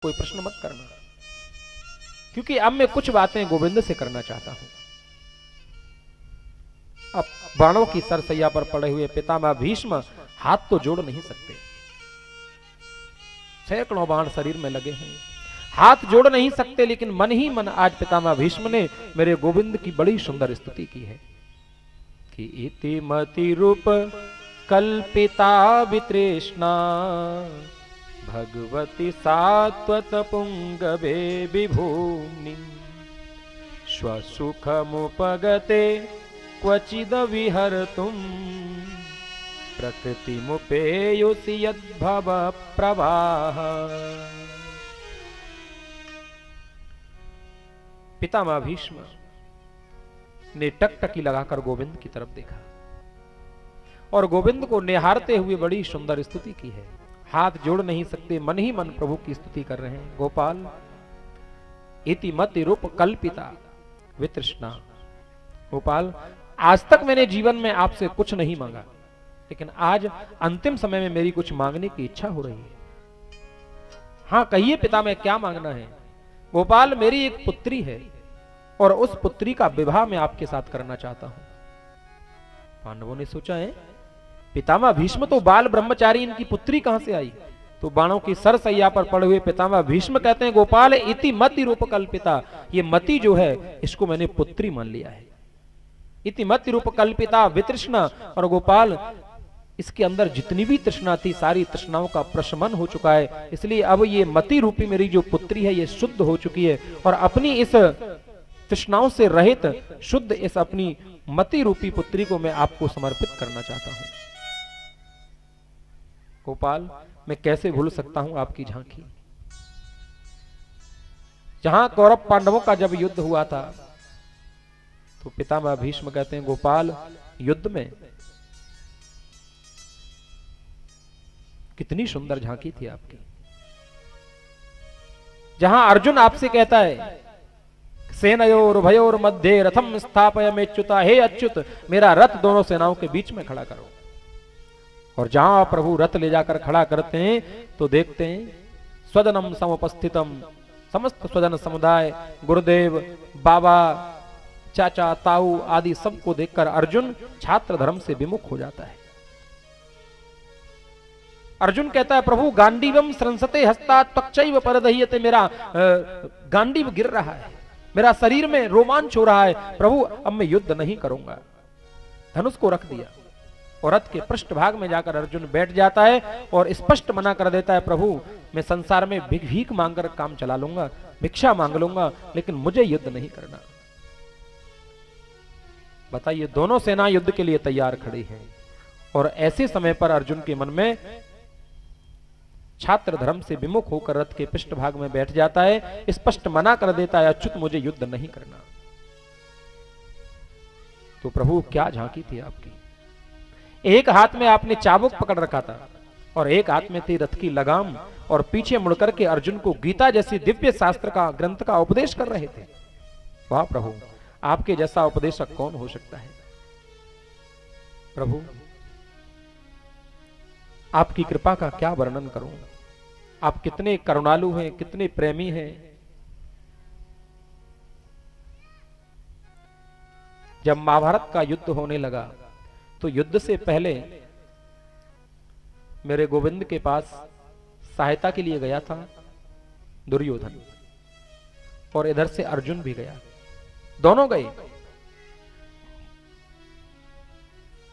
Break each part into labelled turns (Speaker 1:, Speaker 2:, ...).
Speaker 1: कोई प्रश्न मत करना, क्योंकि अब मैं कुछ बातें गोविंद से करना चाहता हूं। अब बाणों की सरसैया पर पड़े हुए पितामह भीष्म हाथ तो जोड़ नहीं सकते, सैकड़ों बाण शरीर में लगे हैं, हाथ जोड़ नहीं सकते, लेकिन मन ही मन आज पितामह भीष्म ने मेरे गोविंद की बड़ी सुंदर स्तुति की है कि इति मति रूप कल्पिता वितृष्णा भगवती सात्वत पुंगवे विभूनि स्वसुखमुपगते क्वचिद विहर्तुं प्रकृतिमुपेयुषि यद्भव प्रवाह। पितामह भीष्म ने टकटकी लगाकर गोविंद की तरफ देखा और गोविंद को निहारते हुए बड़ी सुंदर स्तुति की है। हाथ जोड़ नहीं सकते, मन ही मन प्रभु की स्तुति कर रहे हैं। गोपाल इति मति रूप कल्पिता वितृष्णा। गोपाल, आज तक मैंने जीवन में आपसे कुछ नहीं मांगा, लेकिन आज अंतिम समय में मेरी कुछ मांगने की इच्छा हो रही है। हाँ कहिए पिता, मैं क्या मांगना है? गोपाल, मेरी एक पुत्री है और उस पुत्री का विवाह मैं आपके साथ करना चाहता हूं। पांडवों ने सोचा है पितामह भीष्म तो बाल ब्रह्मचारी, इनकी पुत्री कहां से आई? तो बाणों की सरसैया पर पड़े हुए पितामह भीष्म कहते हैं गोपाल इति मति रूप कल्पिता, ये मति जो है इसको मैंने पुत्री मान लिया है। इति मति रूप कल्पिता वितृष्णा। और गोपाल, इसके अंदर जितनी भी तृष्णा थी सारी तृष्णाओं का प्रशमन हो चुका है, इसलिए अब ये मति रूपी मेरी जो पुत्री है ये शुद्ध हो चुकी है और अपनी इस तृष्णाओं से रहित शुद्ध इस अपनी मति रूपी पुत्री को मैं आपको समर्पित करना चाहता हूं। गोपाल, मैं कैसे भूल सकता हूं आपकी झांकी। जहां कौरव पांडवों का जब युद्ध हुआ था तो पितामह भीष्म कहते हैं गोपाल, युद्ध में कितनी सुंदर झांकी थी आपकी। जहां अर्जुन आपसे कहता है सेनयोर भयोर मध्य रथम स्थापयमेच्युता, हे अच्युत मेरा रथ दोनों सेनाओं के बीच में खड़ा करो। और जहां प्रभु रथ ले जाकर खड़ा करते हैं तो देखते हैं स्वजनम समुपस्थितम, समस्त स्वजन समुदाय, गुरुदेव, बाबा, चाचा, ताऊ आदि सबको देखकर अर्जुन छात्र धर्म से विमुख हो जाता है। अर्जुन कहता है प्रभु गांडीवम संसते हस्ता त्वक्चैव परदह्यते, मेरा गांडीव गिर रहा है, मेरा शरीर में रोमांच हो रहा है, प्रभु अब मैं युद्ध नहीं करूंगा। धनुष को रख दिया और रथ के पृष्ठ भाग में जाकर अर्जुन बैठ जाता है और स्पष्ट मना कर देता है प्रभु मैं संसार में भीख मांगकर काम चला लूंगा, भिक्षा मांग लूंगा, लेकिन मुझे युद्ध नहीं करना। बताइए, दोनों सेना युद्ध के लिए तैयार खड़ी है और ऐसे समय पर अर्जुन के मन में छात्र धर्म से विमुख होकर रथ के पृष्ठ भाग में बैठ जाता है, स्पष्ट मना कर देता है अच्युत मुझे युद्ध नहीं करना। तो प्रभु क्या झांकी थी आपकी। एक हाथ में आपने चाबुक पकड़ रखा था और एक हाथ में थी रथ की लगाम और पीछे मुड़कर के अर्जुन को गीता जैसी दिव्य शास्त्र का ग्रंथ का उपदेश कर रहे थे। वाह प्रभु, आपके जैसा उपदेशक कौन हो सकता है। प्रभु आपकी कृपा का क्या वर्णन करूं, आप कितने करुणालु हैं, कितने प्रेमी हैं। जब महाभारत का युद्ध होने लगा तो युद्ध से पहले मेरे गोविंद के पास सहायता के लिए गया था दुर्योधन और इधर से अर्जुन भी गया, दोनों गए,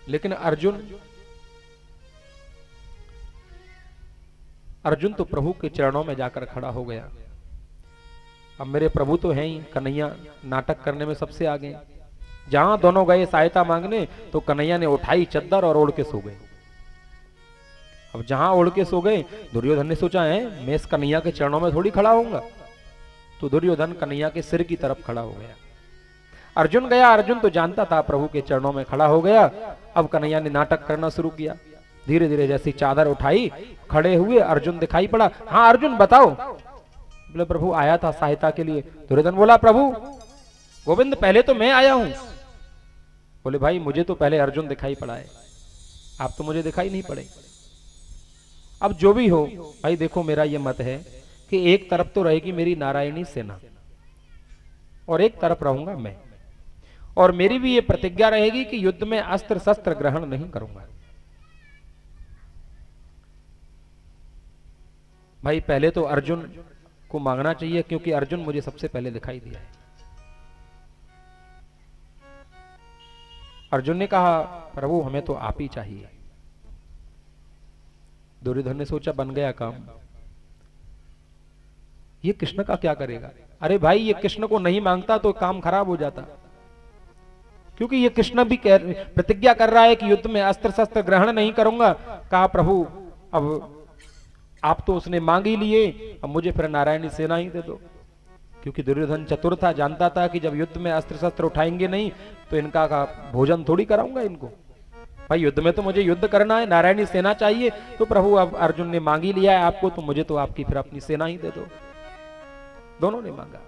Speaker 1: लेकिन अर्जुन तो प्रभु के चरणों में जाकर खड़ा हो गया। अब मेरे प्रभु तो हैं ही, कन्हैया नाटक करने में सबसे आगे। जहां दोनों गए सहायता मांगने तो कन्हैया ने उठाई चद्दर और ओढ़ के सो गए। अब जहां ओढ़ के सो गए दुर्योधन ने सोचा है मैं इस कन्हैया के चरणों में थोड़ी खड़ा होऊंगा, तो दुर्योधन कन्हैया के सिर की तरफ खड़ा हो गया। अर्जुन गया, अर्जुन तो जानता था प्रभु के चरणों में खड़ा हो गया। अब कन्हैया ने नाटक करना शुरू किया। धीरे धीरे जैसी चादर उठाई, खड़े हुए, अर्जुन दिखाई पड़ा। हाँ अर्जुन बताओ। बोले प्रभु आया था सहायता के लिए। दुर्योधन बोला प्रभु गोविंद पहले तो मैं आया हूं। बोले भाई मुझे तो पहले अर्जुन दिखाई पड़ा है, आप तो मुझे दिखाई नहीं पड़े। अब जो भी हो भाई, देखो मेरा ये मत है कि कि एक तरफ तो रहेगी मेरी नारायणी सेना और एक तरफ रहूंगा मैं, और मेरी भी ये प्रतिज्ञा रहेगी कि युद्ध में अस्त्र शस्त्र ग्रहण नहीं करूंगा। भाई पहले तो अर्जुन को मांगना चाहिए, क्योंकि अर्जुन मुझे सबसे पहले दिखाई दिया है। अर्जुन ने कहा प्रभु हमें तो आप ही चाहिए। दुर्योधन ने सोचा बन गया काम, ये कृष्ण का क्या करेगा। अरे भाई ये कृष्ण को नहीं मांगता तो काम खराब हो जाता, क्योंकि ये कृष्ण भी प्रतिज्ञा कर रहा है कि युद्ध में अस्त्र शस्त्र ग्रहण नहीं करूंगा। कहा प्रभु अब आप तो उसने मांग ही लिए, अब मुझे फिर नारायणी सेना ही दे दो। क्योंकि दुर्योधन चतुर था, जानता था कि जब युद्ध में अस्त्र शस्त्र उठाएंगे नहीं तो इनका का भोजन थोड़ी कराऊंगा इनको। भाई युद्ध में तो मुझे युद्ध करना है, नारायणी सेना चाहिए। तो प्रभु अब अर्जुन ने मांग ही लिया है आपको, तो मुझे तो आपकी फिर अपनी सेना ही दे दो। दोनों ने मांगा।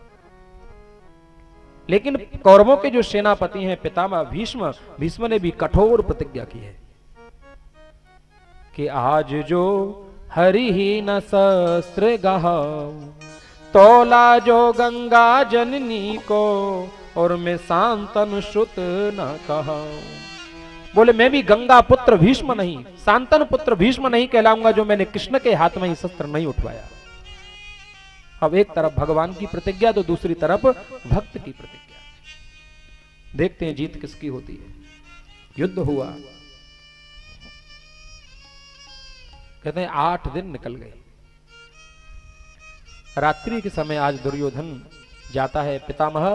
Speaker 1: लेकिन कौरवों के जो सेनापति हैं पितामह भीष्म, भीष्म ने भी कठोर प्रतिज्ञा की है कि आज जो हरि ही न शस्त्र गहाऊं, तोला जो गंगा जननी को, और मैं शांतनु श्रुत न कहूं। बोले मैं भी गंगा पुत्र भीष्म नहीं, शांतनु पुत्र भीष्म नहीं कहलाऊंगा जो मैंने कृष्ण के हाथ में ही शस्त्र नहीं उठवाया। अब एक तरफ भगवान की प्रतिज्ञा तो दूसरी तरफ भक्त की प्रतिज्ञा। देखते हैं जीत किसकी होती है। युद्ध हुआ, कहते हैं 8 दिन निकल गए। रात्रि के समय आज दुर्योधन जाता है पितामह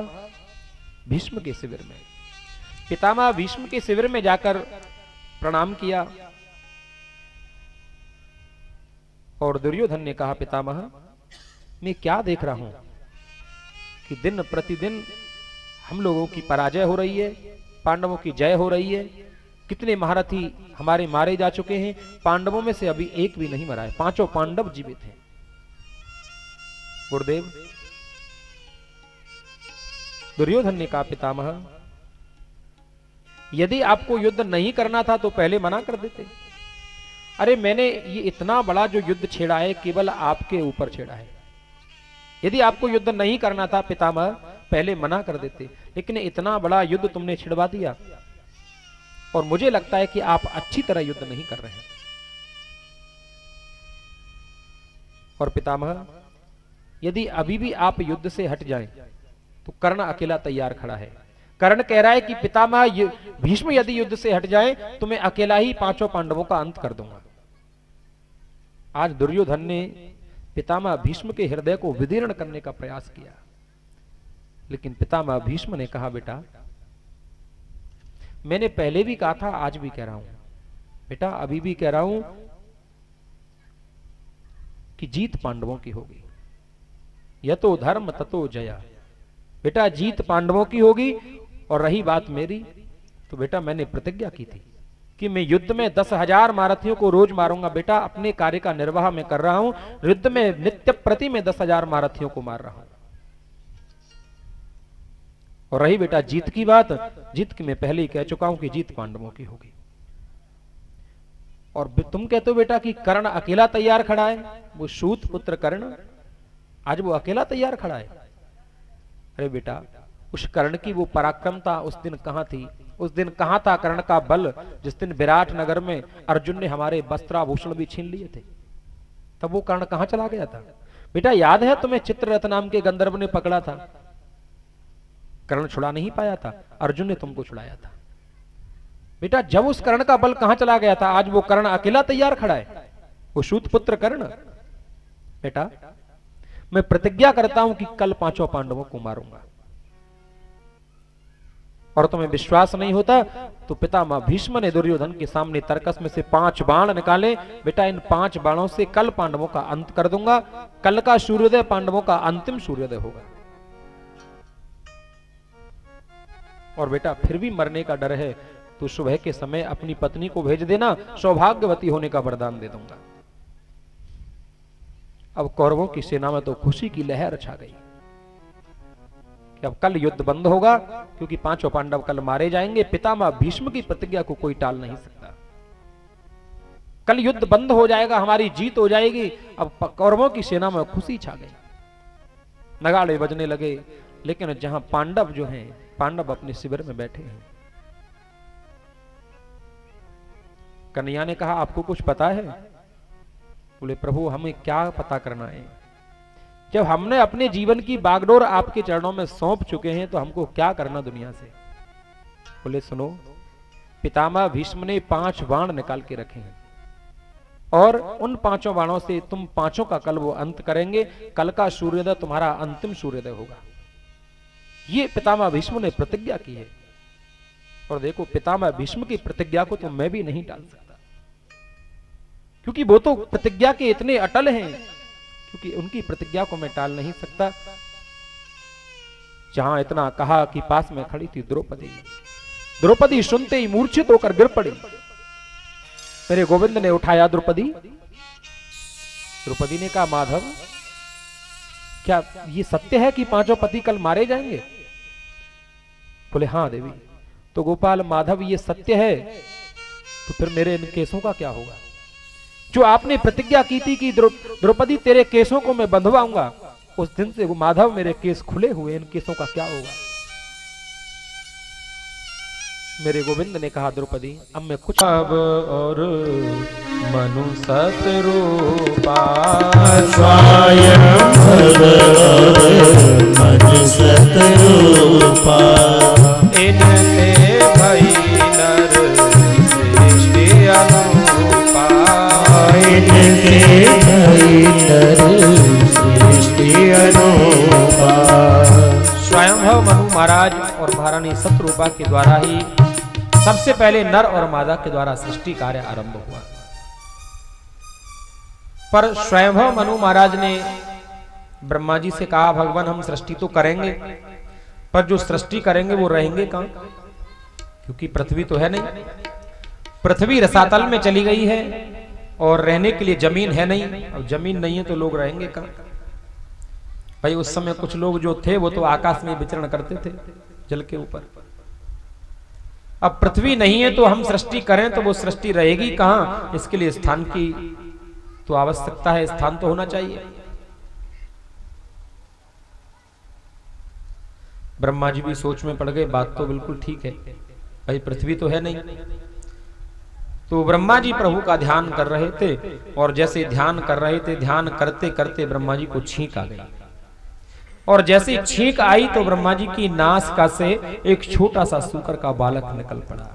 Speaker 1: भीष्म के शिविर में। पितामह भीष्म के शिविर में जाकर प्रणाम किया और दुर्योधन ने कहा पितामह मैं क्या देख रहा हूं कि दिन प्रतिदिन हम लोगों की पराजय हो रही है, पांडवों की जय हो रही है। कितने महारथी हमारे मारे जा चुके हैं, पांडवों में से अभी एक भी नहीं मरा है, 5 पांडव जीवित हैं। गुरुदेव, दुर्योधन ने कहा पितामह यदि आपको युद्ध नहीं करना था तो पहले मना कर देते। अरे मैंने ये इतना बड़ा जो युद्ध छेड़ा है केवल आपके ऊपर छेड़ा है। यदि आपको युद्ध नहीं करना था पितामह पहले मना कर देते, लेकिन इतना बड़ा युद्ध तुमने छिड़वा दिया और मुझे लगता है कि आप अच्छी तरह युद्ध नहीं कर रहे हैं। और पितामह यदि अभी भी आप युद्ध से हट जाएं तो कर्ण अकेला तैयार खड़ा है। कर्ण कह रहा है कि पितामह भीष्म यदि युद्ध से हट जाए तो मैं अकेला ही 5 पांडवों का अंत कर दूंगा। आज दुर्योधन ने पितामह भीष्म के हृदय को विदीर्ण करने का प्रयास किया, लेकिन पितामह भीष्म ने कहा बेटा मैंने पहले भी कहा था, आज भी कह रहा हूं बेटा, अभी भी कह रहा हूं कि जीत पांडवों की होगी। यतो धर्म ततो जया। बेटा जीत पांडवों की होगी। और रही बात मेरी, तो बेटा मैंने प्रतिज्ञा की थी कि मैं युद्ध में 10,000 महारथियों को रोज मारूंगा। बेटा अपने कार्य का निर्वाह मैं कर रहा हूं, युद्ध में नित्य प्रति में 10,000 महारथियों को मार रहा हूं। और रही बेटा जीत की बात, जीत की मैं पहले ही कह चुका हूं कि जीत पांडवों की होगी। और तुम कहते हो बेटा कि कर्ण अकेला तैयार खड़ा है, वो सूत पुत्र कर्ण आज वो अकेला तैयार खड़ा है। अरे बेटा उस कर्ण की वो पराक्रमता उस दिन कहां थी? उस दिन कहां था कर्ण का बल जिस दिन विराट नगर में अर्जुन ने हमारे वस्त्राभूषण भी छीन लिए थे? तब वो कर्ण कहां चला गया था? बेटा याद है तुम्हें चित्ररथ नाम के गंधर्व ने पकड़ा था, कर्ण छुड़ा नहीं पाया था, अर्जुन ने तुमको छुड़ाया था। बेटा जब उस कर्ण का बल कहां चला गया था, आज वो कर्ण अकेला तैयार खड़ा है, वो सूत पुत्र कर्ण। बेटा मैं प्रतिज्ञा करता हूं कि कल 5 पांडवों को मारूंगा। और तुम्हें विश्वास नहीं होता तो पितामह भीष्म ने दुर्योधन के सामने तर्कस में से 5 बाण निकाले। बेटा इन 5 बाणों से कल पांडवों का अंत कर दूंगा। कल का सूर्योदय पांडवों का अंतिम सूर्योदय होगा। और बेटा फिर भी मरने का डर है तो सुबह के समय अपनी पत्नी को भेज देना, सौभाग्यवती होने का वरदान दे दूंगा। अब कौरवों की सेना में तो खुशी की लहर छा गई कि अब कल युद्ध बंद होगा, क्योंकि 5 पांडव कल मारे जाएंगे। पितामह भीष्म की प्रतिज्ञा को कोई टाल नहीं सकता। कल युद्ध बंद हो जाएगा, हमारी जीत हो जाएगी। अब कौरवों की सेना में खुशी छा गई, नगाड़े बजने लगे। लेकिन जहां पांडव जो हैं, पांडव अपने शिविर में बैठे हैं। कन्हैया ने कहा आपको कुछ पता है? बोले प्रभु हमें क्या पता करना है, जब हमने अपने जीवन की बागडोर आपके चरणों में सौंप चुके हैं तो हमको क्या करना दुनिया से। बोले सुनो, पितामह भीष्म ने 5 बाण निकाल के रखे हैं और उन 5 बाणों से तुम 5 का कल वो अंत करेंगे। कल का सूर्योदय तुम्हारा अंतिम सूर्योदय होगा। ये पितामह भीष्म ने प्रतिज्ञा की है। और देखो, पितामह भीष्म की प्रतिज्ञा को तो मैं भी नहीं टाल सकता, क्योंकि वो तो प्रतिज्ञा के इतने अटल हैं, क्योंकि उनकी प्रतिज्ञा को मैं टाल नहीं सकता। जहां इतना कहा कि पास में खड़ी थी द्रौपदी। द्रौपदी सुनते ही मूर्छित होकर गिर पड़ी। मेरे गोविंद ने उठाया द्रौपदी। द्रौपदी ने कहा माधव, क्या ये सत्य है कि 5 पति कल मारे जाएंगे? बोले हाँ देवी। तो गोपाल माधव ये सत्य है तो फिर मेरे इन केसों का क्या होगा? जो आपने प्रतिज्ञा की थी कि द्रौपदी तेरे केसों को मैं बंधवाऊंगा, उस दिन से वो माधव मेरे केस खुले हुए, इन केसों का क्या होगा? मेरे गोविंद ने कहा द्रौपदी अब मैं कुछ अब और मनु सतरूपा
Speaker 2: स्वयं मनु सतरूपा
Speaker 1: इनते भई नर सृष्टि अनुपा
Speaker 2: इनते भई नर सृष्टि अनुपा।
Speaker 1: स्वयंभव मनु महाराज और महारानी सतरूपा के द्वारा ही सबसे पहले नर और मादा के द्वारा सृष्टि कार्य आरंभ हुआ। पर स्वयंभव मनु महाराज ने ब्रह्मा जी से कहा भगवान हम सृष्टि तो करेंगे, पर जो सृष्टि करेंगे वो रहेंगे कहां? क्योंकि पृथ्वी तो है नहीं, पृथ्वी रसातल में चली गई है और रहने के लिए जमीन है नहीं। अब जमीन नहीं है तो लोग रहेंगे कहां? भाई उस समय कुछ लोग जो थे वो तो आकाश में विचरण करते थे, जल के ऊपर। अब पृथ्वी नहीं है तो हम सृष्टि करें तो वो सृष्टि रहेगी कहां? इसके लिए स्थान की तो आवश्यकता है, स्थान तो होना चाहिए। ब्रह्मा जी भी सोच में पड़ गए, बात तो बिल्कुल ठीक है, भाई पृथ्वी तो है नहीं। तो ब्रह्मा जी प्रभु का ध्यान कर रहे थे और जैसे ध्यान कर रहे थे, ध्यान करते करते ब्रह्मा जी को छींक आ गई। और जैसे छींक आई तो ब्रह्मा जी की नासिका से एक छोटा सा सूकर का बालक निकल पड़ा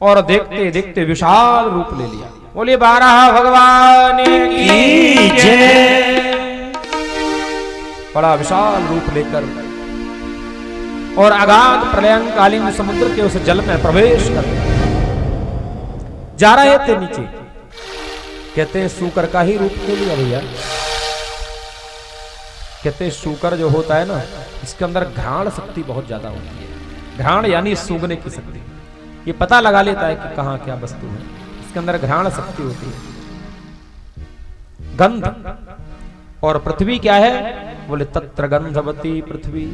Speaker 1: और देखते देखते विशाल रूप ले लिया। बोले 12 भगवान की जय। बड़ा विशाल रूप लेकर और अगाध प्रलयंकालीन समुद्र के उस जल में प्रवेश कर जा रहे थे नीचे। कहते हैं सूकर का ही रूप क्यों लिया भैया? कहते सूकर जो होता है ना, इसके अंदर घ्राण शक्ति बहुत ज्यादा होती है। घ्राण यानी सूंघने की शक्ति, ये पता लगा लेता है कि कहां क्या वस्तु है। इसके अंदर घ्राण शक्ति होती है। गंध और पृथ्वी क्या है? बोले तत्र गंधवती पृथ्वी,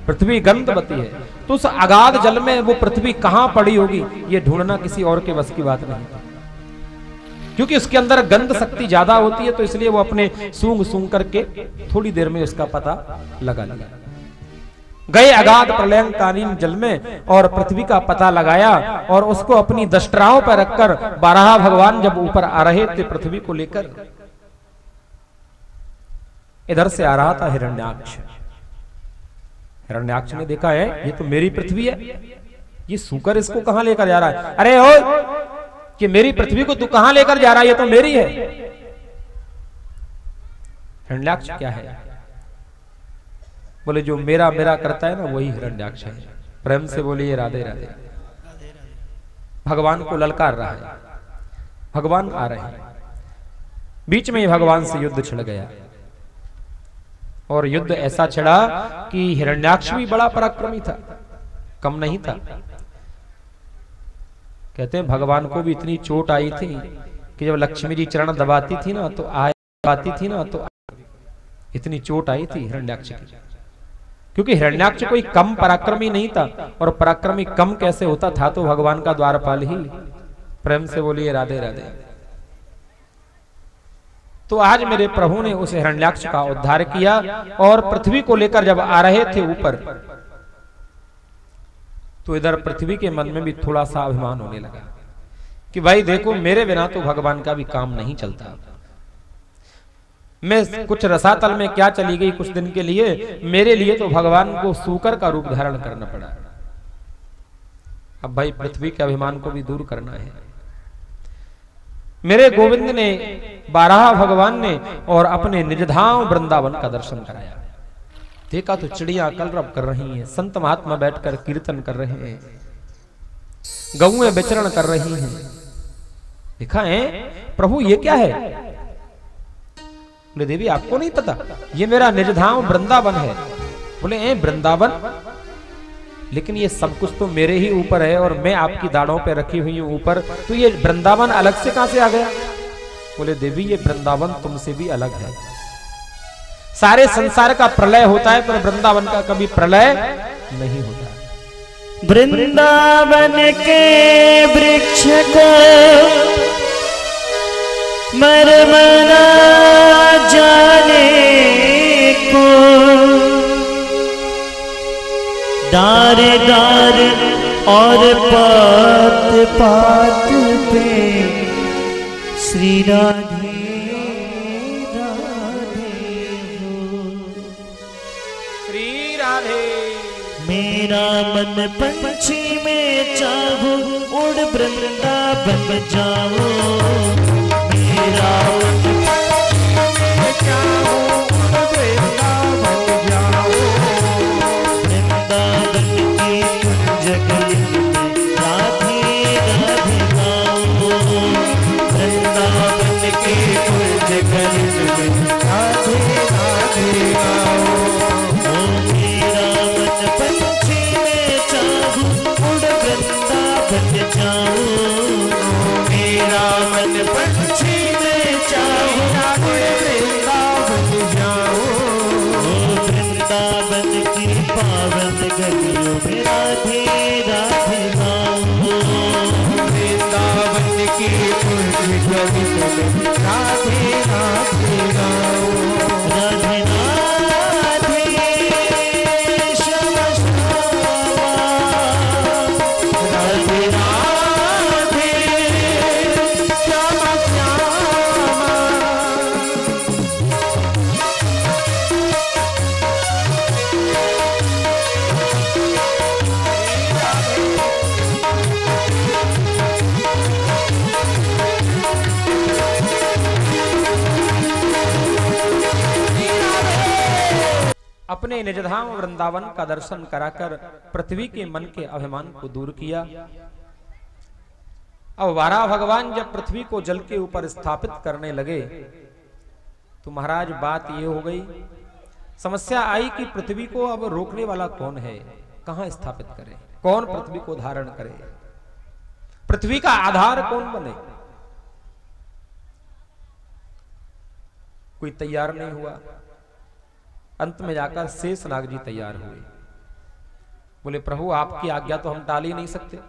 Speaker 1: पृथ्वी गंधवती है। तो उस अगाध जल में वो पृथ्वी कहां पड़ी होगी ये ढूंढना किसी और के बस की बात नहीं, क्योंकि उसके अंदर गंध शक्ति ज्यादा होती है। तो इसलिए वो अपने सूंघ सूंघ करके थोड़ी देर में उसका पता लगा लिया। गए अगाध प्रलयंकालीन जल में और पृथ्वी का पता लगाया और उसको अपनी दष्टराओं पर रखकर 12 भगवान जब ऊपर आ रहे थे पृथ्वी को लेकर, इधर से आ रहा था हिरण्याक्ष। हिरण्याक्ष ने देखा है ये तो मेरी पृथ्वी है, ये सूकर इसको कहां लेकर जा रहा है? अरे ओ कि मेरी पृथ्वी को तू कहां लेकर जा रहा है? ये तो मेरी है। हिरण्याक्ष क्या है? बोले जो मेरा मेरा करता है ना वही हिरण्याक्ष है। प्रेम से बोलिए राधे राधे। भगवान को ललकार रहा है, भगवान आ रहे हैं। बीच में ही भगवान से युद्ध छिड़ गया और युद्ध ऐसा छिड़ा कि हिरण्याक्ष भी बड़ा पराक्रमी था, कम नहीं था। कहते हैं भगवान को भी इतनी चोट आई थी कि जब लक्ष्मी जी चरण दबाती थी ना तो आती थी ना तो इतनी चोट आई थी हिरण्याक्ष की, क्योंकि हिरण्याक्ष कोई कम पराक्रमी नहीं था। और पराक्रमी कम कैसे होता था? तो भगवान का द्वारपाल ही। प्रेम से बोलिए राधे राधे। तो आज मेरे प्रभु ने उस हिरण्याक्ष का उद्धार किया और पृथ्वी को लेकर जब आ रहे थे ऊपर, तो इधर पृथ्वी के मन में भी थोड़ा सा अभिमान होने लगा कि भाई देखो, मेरे बिना तो भगवान का भी काम नहीं चलता। मैं कुछ रसातल में क्या चली गई कुछ दिन के लिए, मेरे लिए तो भगवान को सूकर का रूप धारण करना पड़ा। अब भाई पृथ्वी के अभिमान को भी दूर करना है। मेरे गोविंद ने, बारह भगवान ने और अपने निजधाम वृंदावन का दर्शन कराया। देखा तो चिड़िया कलरव कर रही हैं, संत महात्मा बैठकर कीर्तन कर रहे हैं, गौएं विचरण कर रही हैं। देखा है प्रभु ये क्या है? बोले देवी आपको नहीं पता, ये मेरा निजधाम वृंदावन है। बोले वृंदावन, लेकिन ये सब कुछ तो मेरे ही ऊपर है और मैं आपकी दाढ़ों पे रखी हुई हूं ऊपर, तो ये वृंदावन अलग से कहां से आ गया? बोले देवी ये वृंदावन तुमसे भी अलग है। सारे संसार का प्रलय होता है पर वृंदावन का कभी प्रलय नहीं होता।
Speaker 2: वृंदावन के वृक्ष को मरमना जाने को, डार डार और पात पात पे श्री राधे राधे हो।
Speaker 1: श्री राधे
Speaker 2: मेरा मन पंछी में चाहूं, उड़ वृंदावन जाऊं। मेरा मन पंछी में चाहूं, उड़ वृंदावन जाऊं। वृंदावन की कुंज गली में राधे राधे गाऊं। वृंदावन की कुंज गली में राधे राधे गाऊं। मेरा मन पंछी में चाहूं, उड़ वृंदावन जाऊं। मेरा मन पंछी में चाहूं, उड़ वृंदावन जाऊं। वृंदावन की पावन गलियों में राधे राधे गाऊं। वृंदावन की कुंज गलियों में राधे राधे गाऊं। राधे राधे श्याम श्यामा, राधे राधे श्याम श्यामा।
Speaker 1: अपने निजधाम वृंदावन का दर्शन कराकर पृथ्वी के मन के अभिमान को दूर किया। अब बारह भगवान जब पृथ्वी को जल के ऊपर स्थापित करने लगे तो महाराज बात ये हो गई, समस्या आई कि पृथ्वी को अब रोकने वाला कौन है, कहां स्थापित करे, कौन पृथ्वी को धारण करे, पृथ्वी का आधार कौन बने। कोई तैयार नहीं हुआ। अंत में जाकर शेषनाग जी तैयार हुए। बोले प्रभु आपकी आज्ञा तो हम टाल ही नहीं सकते,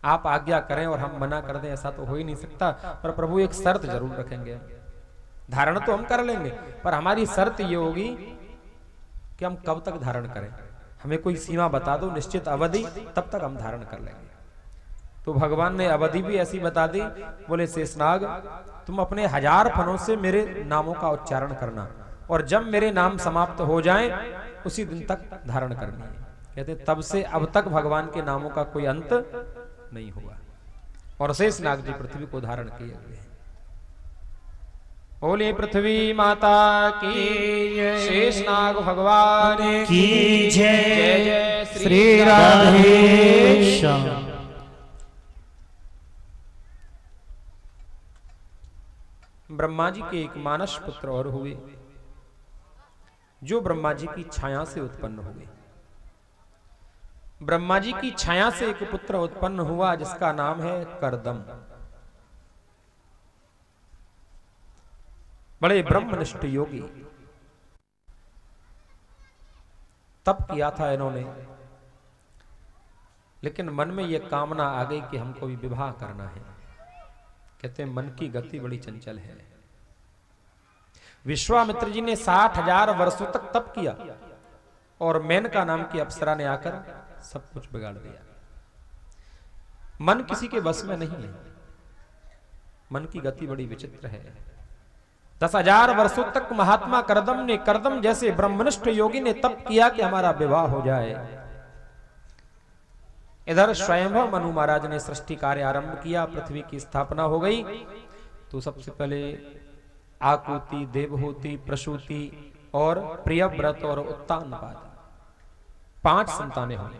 Speaker 1: आप आज्ञा करें और हम मना कर दें ऐसा तो हो ही नहीं सकता, पर प्रभु एक शर्त जरूर रखेंगे। धारण तो हम कर लेंगे पर हमारी शर्त ये होगी कि हम कब तक धारण करें, हमें कोई सीमा बता दो, निश्चित अवधि, तब तक हम धारण कर लेंगे। तो भगवान ने अवधि भी ऐसी बता दी। बोले शेषनाग तुम अपने 1000 फनों से मेरे नामों का उच्चारण करना और जब मेरे नाम समाप्त हो जाएं उसी दिन तक धारण करनी है। कहते तब से अब तक भगवान के नामों का कोई अंत नहीं हुआ और शेषनाग जी पृथ्वी को धारण किए हुए हैं। बोले पृथ्वी माता की जय, शेषनाग भगवान
Speaker 2: की जय।
Speaker 1: जय जय
Speaker 2: श्री राधे श्याम।
Speaker 1: ब्रह्मा जी के एक मानस पुत्र और हुए जो ब्रह्मा जी की छाया से उत्पन्न हुए। ब्रह्मा जी की छाया से एक पुत्र उत्पन्न हुआ जिसका नाम है करदम। बड़े ब्रह्मनिष्ठ योगी, तप किया था इन्होंने, लेकिन मन में यह कामना आ गई कि हमको भी विवाह करना है। कहते हैं मन की गति बड़ी चंचल है, विश्वामित्र जी ने 60,000 वर्षों तक तप किया और मेनका नाम की अप्सरा ने आकर सब कुछ बिगाड़ दिया। मन किसी के बस में नहीं है, मन की गति बड़ी विचित्र है। 10,000 वर्षों तक महात्मा करदम जैसे ब्रह्मनिष्ठ योगी ने तप किया कि हमारा विवाह हो जाए। इधर स्वयंभव मनु महाराज ने सृष्टि कार्य आरंभ किया, पृथ्वी की स्थापना हो गई। तो सबसे पहले आकुति, देवहूति, प्रसूति और प्रियव्रत और उत्तानपाद 5 संतानें हुई,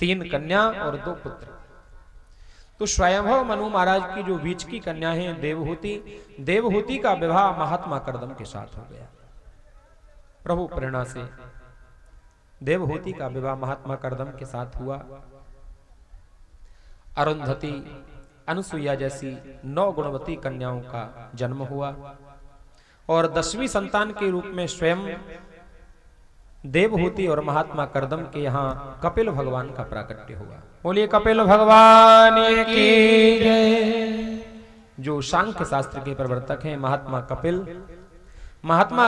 Speaker 1: 3 कन्या और 2 पुत्र। तो स्वयंभव मनु महाराज की जो बीच की कन्या है देवहूति का विवाह महात्मा करदम के साथ हो गया। प्रभु प्रेरणा से देवहूति का विवाह महात्मा करदम के साथ हुआ। अरुंधति, अनुसुईया जैसी 9 गुणवती कन्याओं का जन्म हुआ और 10वीं संतान के रूप में स्वयं देवहूति और महात्मा करदम के यहाँ कपिल भगवान का प्राकट्य हुआ। बोलिए कपिल भगवान की जय। जो सांख्य शास्त्र के प्रवर्तक हैं महात्मा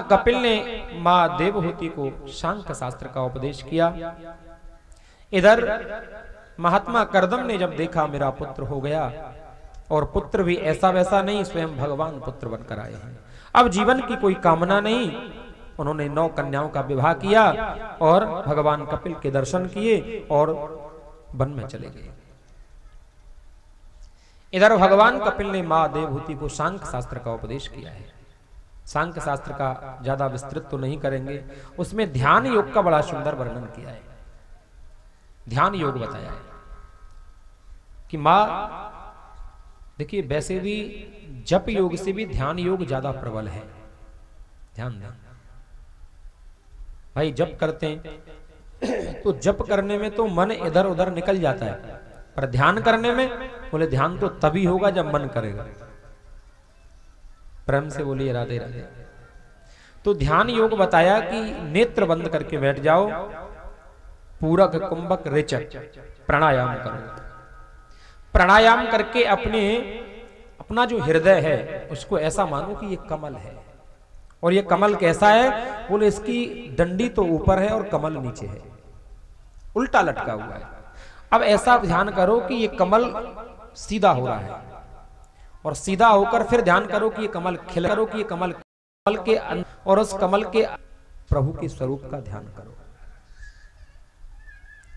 Speaker 1: कपिल ने मां देवहूति को सांख्य शास्त्र का उपदेश किया। इधर महात्मा करदम ने जब देखा मेरा पुत्र हो गया, और पुत्र भी ऐसा वैसा नहीं, स्वयं भगवान पुत्र बनकर आए हैं, अब जीवन की कोई कामना नहीं, उन्होंने 9 कन्याओं का विवाह किया और भगवान कपिल के दर्शन किए और वन में चले गए। इधर भगवान कपिल ने मां देवहूति को सांख्य शास्त्र का उपदेश किया है। सांख्य शास्त्र का ज्यादा विस्तृत तो नहीं करेंगे, उसमें ध्यान योग का बड़ा सुंदर वर्णन किया है। ध्यान योग बताया है कि मां देखिए, वैसे भी जप योग से भी ध्यान योग ज्यादा प्रबल है। ध्यान दें भाई, जप करते हैं तो जप करने में तो मन इधर उधर निकल जाता है, पर ध्यान करने में बोले ध्यान तो तभी होगा जब मन करेगा। प्रेम से बोलिए राधे राधे। तो ध्यान योग बताया कि नेत्र बंद करके बैठ जाओ, पूरक कुंभक रेचक प्राणायाम करो। प्राणायाम करके अपना जो हृदय है उसको ऐसा मानो कि ये कमल है, और ये कमल कैसा है, बोले इसकी डंडी तो ऊपर है और कमल नीचे है, उल्टा लटका हुआ है। अब ऐसा ध्यान करो कि ये कमल सीधा हो रहा है, और सीधा होकर फिर ध्यान करो कि ये कमल खिल करो कि ये कमल के और उस कमल के प्रभु के स्वरूप का ध्यान करो।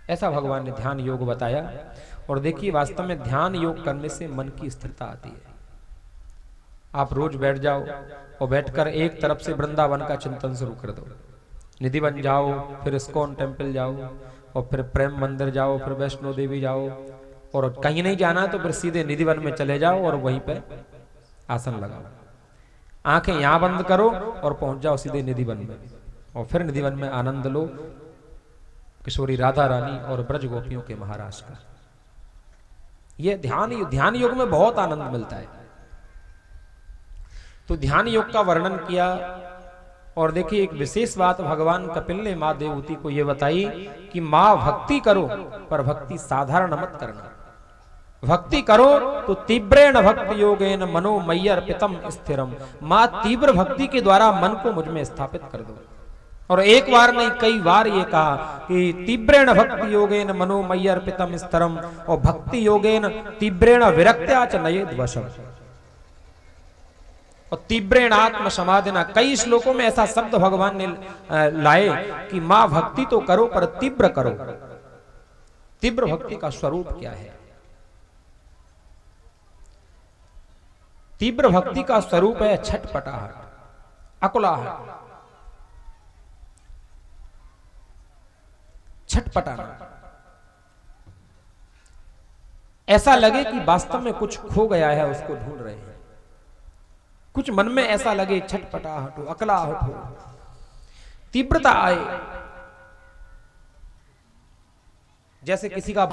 Speaker 1: ऐसा भगवान ने ध्यान योग बताया। और देखिए, वास्तव में ध्यान योग करने से मन की स्थिरता आती है। आप रोज बैठ जाओ और बैठकर एक तरफ से वृंदावन का चिंतन शुरू कर दो, निधिवन जाओ, फिर इस्कॉन टेम्पल जाओ, और फिर प्रेम मंदिर जाओ, फिर वैष्णो देवी जाओ, और कहीं नहीं जाना तो फिर सीधे निधिवन में चले जाओ और वहीं पे आसन लगाओ। आंखें यहां बंद करो और पहुंच जाओ सीधे निधिवन में, और फिर निधिवन में आनंद लो किशोरी राधा रानी और ब्रज गोपियों के महाराज का। यह ध्यान योग में बहुत आनंद मिलता है। तो ध्यान योग का वर्णन किया। और देखिए, एक विशेष बात भगवान कपिल ने मां देवहूति को यह बताई कि मां भक्ति करो, पर भक्ति साधारण मत करना। भक्ति करो तो तीव्रेण भक्ति योगेन मनो मय्य अर्पितम स्थिरम। मां तीव्र भक्ति के द्वारा मन को मुझ में स्थापित कर दो। और एक बार नहीं, कई बार ये कहा कि तीव्रेण भक्ति योगेन मनो मय्य अर्पितम स्थिरम, और भक्ति योगेन तीव्रेण विरक्त्या च नयेद वशम, और तीव्रेण आत्म समाधिना। कई श्लोकों में ऐसा शब्द भगवान ने लाए कि मां भक्ति तो करो पर तीव्र करो। तीव्र भक्ति का स्वरूप क्या है? तीव्र भक्ति का स्वरूप है छटपटाहट, अकुलाहट, छटपटाना। ऐसा लगे कि वास्तव में कुछ खो गया है, उसको ढूंढ रहे हैं। कुछ मन में ऐसा लगे, छटपटाहट हो, अकलाहट हो, तीव्रता आए, जैसे किसी का